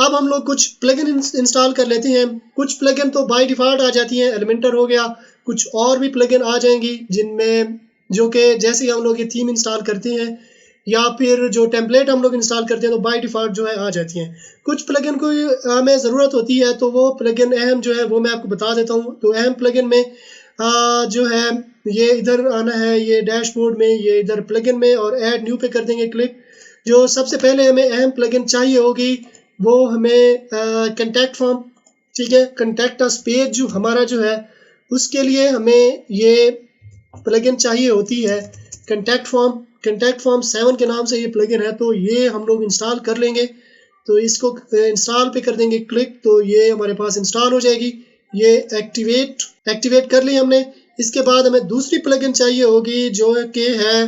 अब हम लोग कुछ प्लगइन इंस्टॉल कर लेते हैं। कुछ प्लगइन तो बाय डिफ़ॉल्ट आ जाती हैं, एलिमेंटर हो गया, कुछ और भी प्लगइन आ जाएंगी जिनमें जो कि जैसे ही हम लोग ये थीम इंस्टॉल करते हैं या फिर जो टेम्पलेट हम लोग इंस्टॉल करते हैं तो बाय डिफ़ॉल्ट जो है आ जाती हैं। कुछ प्लगइन को हमें ज़रूरत होती है तो वो प्लगइन अहम जो है वो मैं आपको बता देता हूँ। तो अहम प्लगइन में जो है ये इधर आना है, ये डैशबोर्ड में, ये इधर प्लगइन में और ऐड न्यू पे कर देंगे क्लिक। जो सबसे पहले हमें अहम प्लगइन चाहिए होगी वो हमें कॉन्टैक्ट फॉर्म, ठीक है, कॉन्टैक्ट अस पेज जो हमारा जो है उसके लिए हमें ये प्लगइन चाहिए होती है कॉन्टैक्ट फॉर्म 7 के नाम से ये प्लगइन है। तो ये हम लोग इंस्टॉल कर लेंगे। तो इसको इंस्टॉल पे कर देंगे क्लिक, तो ये हमारे पास इंस्टॉल हो जाएगी। ये एक्टिवेट कर ली हमने। इसके बाद हमें दूसरी प्लगइन चाहिए होगी जो कि है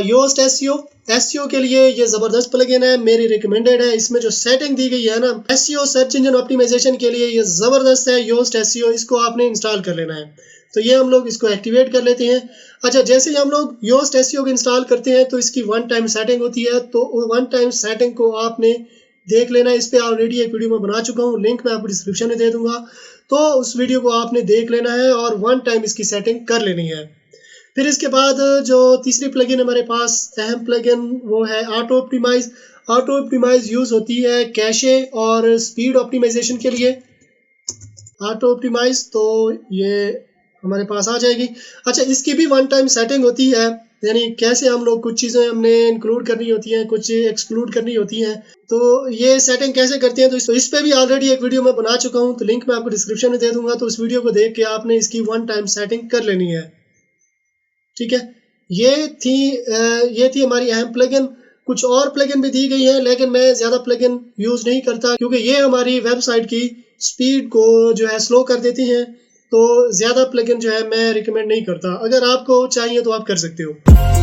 योस्ट एसईओ के लिए ये ज़बरदस्त प्लगइन है, मेरी रिकमेंडेड है। इसमें जो सेटिंग दी गई है ना एसईओ सर्च इंजन ऑप्टिमाइजेशन के लिए ये ज़बरदस्त है योस्ट एसईओ, इसको आपने इंस्टॉल कर लेना है। तो ये हम लोग इसको एक्टिवेट कर लेते हैं। अच्छा, जैसे ही हम लोग योस्ट एसईओ को इंस्टॉल करते हैं तो इसकी 1 टाइम सेटिंग होती है। तो 1 टाइम सेटिंग को आपने देख लेना है। इस पर ऑलरेडी एक वीडियो मैं बना चुका हूँ, लिंक मैं आपको डिस्क्रिप्शन में दे दूंगा। तो उस वीडियो को आपने देख लेना है और 1 टाइम इसकी सेटिंग कर लेनी है। फिर इसके बाद जो तीसरी प्लगइन हमारे पास अहम प्लगइन वो है ऑटो ऑप्टिमाइज यूज़ होती है कैशे और स्पीड ऑप्टिमाइजेशन के लिए। ऑटो ऑप्टिमाइज तो ये हमारे पास आ जाएगी। अच्छा, इसकी भी 1 टाइम सेटिंग होती है, यानी कैसे हम लोग कुछ चीज़ें हमने इंक्लूड करनी होती हैं, कुछ एक्सक्लूड करनी होती हैं। तो ये सेटिंग कैसे करते हैं तो इस पे भी ऑलरेडी एक वीडियो मैं बना चुका हूँ, तो लिंक मैं आपको डिस्क्रिप्शन में दे दूंगा। तो उस वीडियो को देख के आपने इसकी 1 टाइम सेटिंग कर लेनी है, ठीक है। ये थी हमारी अहम प्लगइन। कुछ और प्लगइन भी दी गई है लेकिन मैं ज़्यादा प्लगइन यूज़ नहीं करता क्योंकि ये हमारी वेबसाइट की स्पीड को जो है स्लो कर देती हैं। तो ज़्यादा प्लगइन जो है मैं रिकमेंड नहीं करता। अगर आपको चाहिए तो आप कर सकते हो।